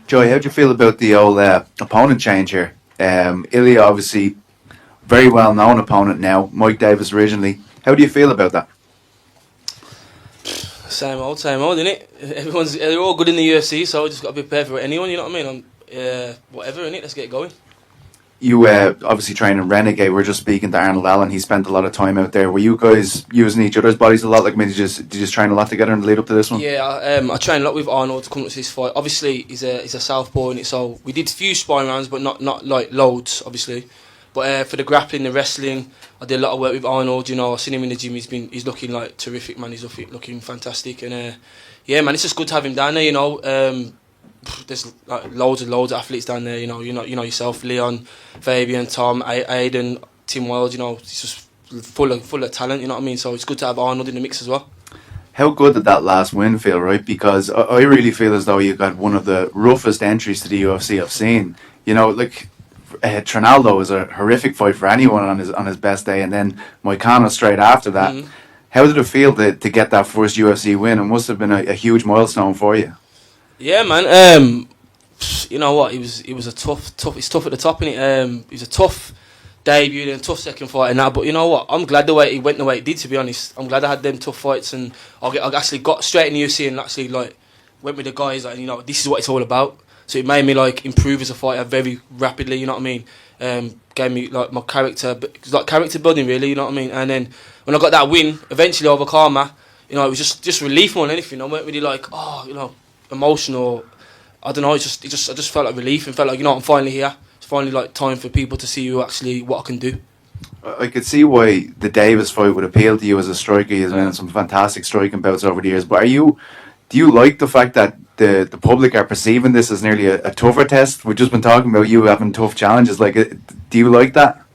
Joey, how do you feel about the old opponent change here? Ilia, obviously, very well known opponent now. Mike Davis originally. How do you feel about that? Same old, innit? They're all good in the UFC, so I just got to be prepared for anyone. You know what I mean? Whatever, innit? Let's get it going. You obviously train in Renegade. We're just speaking to Arnold Allen. He spent a lot of time out there. Were you guys using each other's bodies a lot? Like, I mean, did you just train a lot together in the lead up to this one? Yeah, I trained a lot with Arnold to come to this fight. Obviously, he's a southpaw in it, so we did a few sparring rounds, but not like loads, obviously. But for the grappling, the wrestling, I did a lot of work with Arnold. You know, I've seen him in the gym. He's looking like terrific, man. He's looking fantastic, and yeah, man, it's just good to have him down there. You know. There's like loads of athletes down there. You know yourself, Leon, Fabian, Tom, Aiden, Tim Wild. You know, it's just full of talent. You know what I mean? So it's good to have Arnold in the mix as well. How good did that last win feel, right? Because I really feel as though you got one of the roughest entries to the UFC I've seen. You know, like Trinaldo was a horrific fight for anyone on his best day, and then Moicano straight after that. Mm-hmm. How did it feel to get that first UFC win? It must have been a huge milestone for you. Yeah, man. You know what? It was a tough. It's tough at the top, innit? It was a tough debut and a tough second fight and that. But you know what? I'm glad the way it went the way it did. To be honest, I'm glad I had them tough fights and I actually got straight in the UFC and actually like went with the guys. Like, you know, this is what it's all about. So it made me like improve as a fighter very rapidly. You know what I mean? Gave me like my character, like character building really. You know what I mean? And then when I got that win, eventually over Karma, you know, it was just relief more than anything. I weren't really like, oh, you know, emotional. I don't know. I just felt like relief and felt like, you know, I'm finally here. It's finally like time for people to see what I can do. I could see why the Davis fight would appeal to you as a striker. You've been in some fantastic striking bouts over the years. But do you like the fact that the public are perceiving this as nearly a tougher test? We've just been talking about you having tough challenges. Like, do you like that?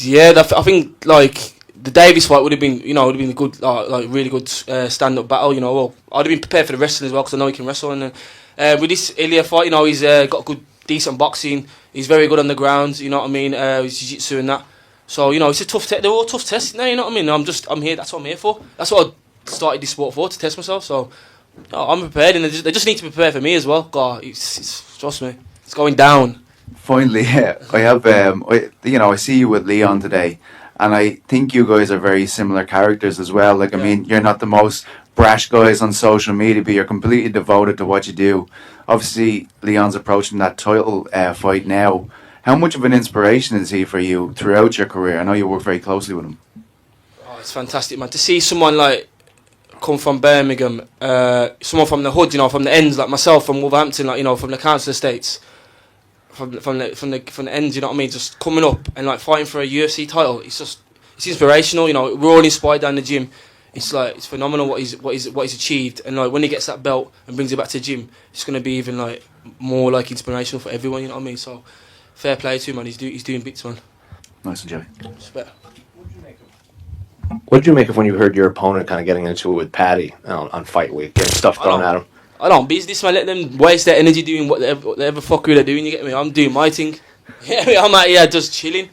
Yeah, I think like the Davis fight would have been, you know, a good, like really good stand-up battle. You know, well, I'd have been prepared for the wrestling as well because I know he can wrestle. And with this Ilia fight, you know, he's got good, decent boxing. He's very good on the ground. You know what I mean? His jiu-jitsu and that. So you know, it's a tough test. They're all tough tests now. You know what I mean? I'm here. That's what I'm here for. That's what I started this sport for, to test myself. So I'm prepared, and they just need to prepare for me as well. God, trust me, it's going down. Finally, I have. I see you with Leon today. And I think you guys are very similar characters as well. Like, I mean, you're not the most brash guys on social media, but you're completely devoted to what you do. Obviously, Leon's approaching that title fight now. How much of an inspiration is he for you throughout your career? I know you work very closely with him. Oh, it's fantastic, man. To see someone like come from Birmingham, someone from the hood, you know, from the ends, like myself from Wolverhampton, like, you know, from the council estates. From the end, you know what I mean? Just coming up and like fighting for a UFC title, it's inspirational. You know, we're all inspired down the gym. It's like it's phenomenal what he's achieved, and like when he gets that belt and brings it back to the gym, it's gonna be even like more like inspirational for everyone. You know what I mean? So fair play to him, man. He's doing bits, man. Nice and Joey. Respect. What did you make of when you heard your opponent kind of getting into it with Paddy on fight week, getting stuff thrown at him? I don't business, man. Let them waste their energy doing whatever fuckery they're doing. You get me? I'm doing my thing. Yeah, I'm out here just chilling.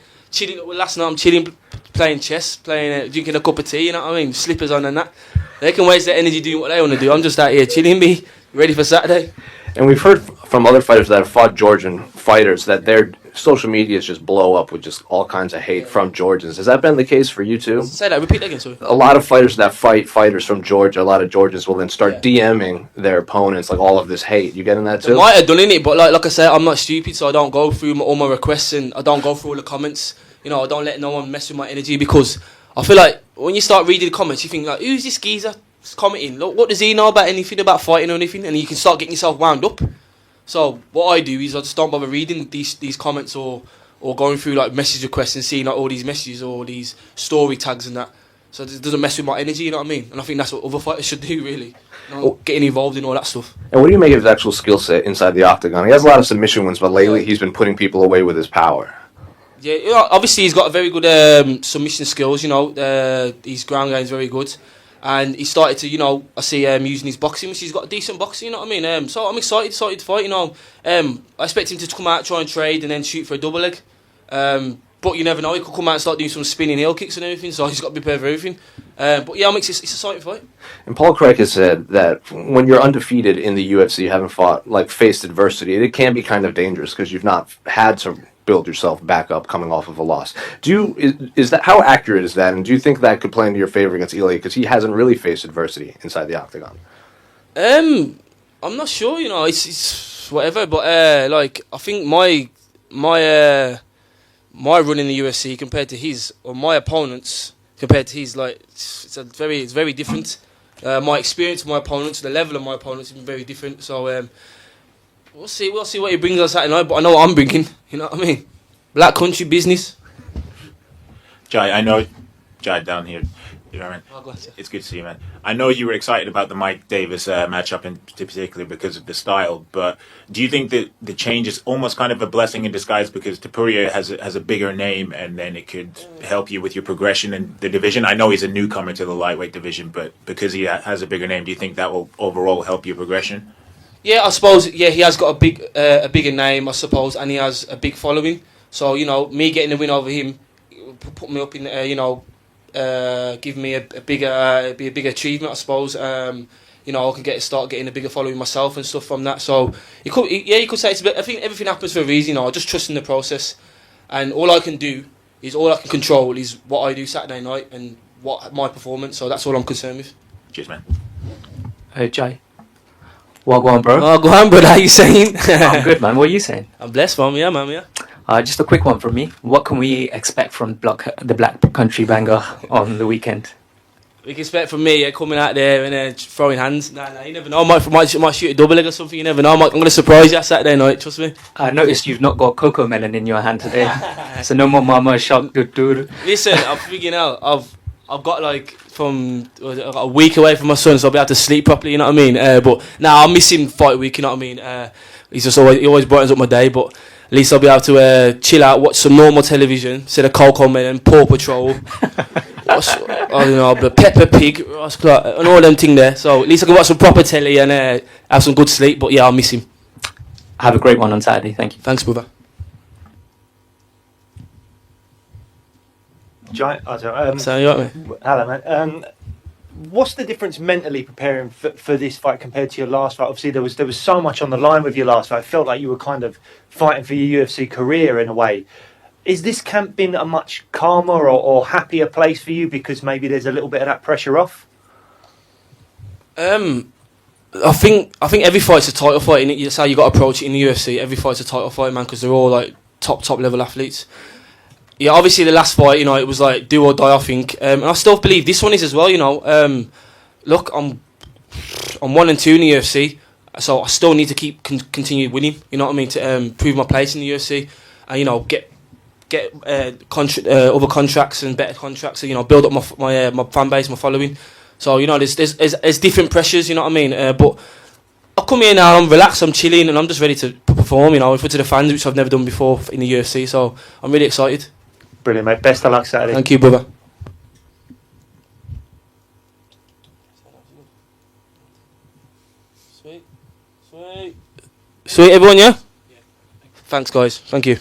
Last night I'm chilling, playing chess, drinking a cup of tea. You know what I mean? Slippers on and that. They can waste their energy doing what they want to do. I'm just out here chilling, me ready for Saturday. And we've heard from other fighters that have fought Georgian fighters that their social medias just blow up with just all kinds of hate from Georgians. Has that been the case for you too? Say that. Repeat that again, sorry. A lot of fighters that fight fighters from Georgia, a lot of Georgians will then start DMing their opponents like all of this hate. You getting that too? I might have done it, but like I said, I'm not stupid, so I don't go through all my requests and I don't go through all the comments. You know, I don't let no one mess with my energy because I feel like when you start reading the comments, you think like, who's this geezer commenting? Look, what does he know about anything about fighting or anything? And you can start getting yourself wound up. So what I do is I just don't bother reading these comments or going through like message requests and seeing like all these messages or these story tags and that. So it doesn't mess with my energy, you know what I mean? And I think that's what other fighters should do, really. You know, getting involved in all that stuff. And what do you make of his actual skill set inside the octagon? He has a lot of submission wins, but lately he's been putting people away with his power. Yeah, you know, obviously he's got a very good submission skills, you know. His ground game is very good. And he started to, you know, I see using his boxing, which he's got decent boxing, you know what I mean? So I'm excited to fight, you know. I expect him to come out, try and trade, and then shoot for a double leg. But you never know. He could come out and start doing some spinning heel kicks and everything. So he's got to be prepared for everything. But yeah, it's a exciting fight. And Paul Craig has said that when you're undefeated in the UFC, you haven't faced adversity, it can be kind of dangerous because you've not had to build yourself back up coming off of a loss. Is that, how accurate is that? And do you think that could play into your favor against Ilia because he hasn't really faced adversity inside the octagon? I'm not sure. It's whatever. But like I think my run in the UFC compared to his, or my opponents compared to his, like it's very different. My experience with my opponents, the level of my opponents has been very different. So we'll see what he brings us Saturday night. But I know what I'm bringing. You know what I mean? Black country business. Jai, I know, Jai down here. You know what I mean? Oh, glad to. It's good to see you, man. I know you were excited about the Mike Davis matchup in particular because of the style, but do you think that the change is almost kind of a blessing in disguise because Topuria has a bigger name and then it could help you with your progression in the division? I know he's a newcomer to the lightweight division, but because he has a bigger name, do you think that will overall help your progression? Yeah, I suppose. Yeah, he has got a bigger name, I suppose, and he has a big following. So me getting the win over him put me up in give me a bigger achievement, I suppose. I can start getting a bigger following myself and stuff from that. So you could say it's a bit. I think everything happens for a reason. I just trust in the process, and all I can control is what I do Saturday night and what my performance. So that's all I'm concerned with. Cheers, man. Hey, Jai. Well, go on, bro. Oh, go on, brother. How you saying? I'm good, man. What are you saying? I'm blessed, man. Yeah, man. Yeah. Just a quick one from me. What can we expect from the Black Country Banger on the weekend? We can expect from me coming out there and throwing hands. Nah, you never know. I might shoot a double leg or something. You never know. I'm going to surprise you Saturday night. Trust me. I noticed you've not got cocoa melon in your hand today, so no more Mama Shark Dude. Listen, I'm figuring out. I've got a week away from my son, so I'll be able to sleep properly. You know what I mean? But now I'm missing fight week. You know what I mean? He always brightens up my day, but. At least I'll be able to chill out, watch some normal television instead of Coco Melon, Paw Patrol, the Peppa Pig, and all them things there. So at least I can watch some proper telly and have some good sleep. But yeah, I'll miss him. Have a great one on Saturday. Thank you. Thanks, brother. So you right, mate? Hello, man. What's the difference mentally preparing for this fight compared to your last fight? Obviously, there was so much on the line with your last fight. I felt like you were kind of fighting for your UFC career in a way. Is this camp been a much calmer or happier place for you because maybe there's a little bit of that pressure off? I think every fight's a title fight. That's how you got to approach it in the UFC. Every fight's a title fight, man, because they're all like top level athletes. Yeah, obviously the last fight, it was like do or die, I think, and I still believe this one is as well. Look, I'm 1-2 in the UFC, so I still need to continue winning. You know what I mean, to prove my place in the UFC, and get other contracts and better contracts, and build up my fan base, my following. So there's different pressures. You know what I mean, but I come here now, I'm relaxed, I'm chilling, and I'm just ready to perform. In front of the fans, which I've never done before in the UFC. So I'm really excited. Brilliant, mate. Best of luck Saturday. Thank you, brother. Sweet, everyone, yeah? Thanks, guys. Thank you.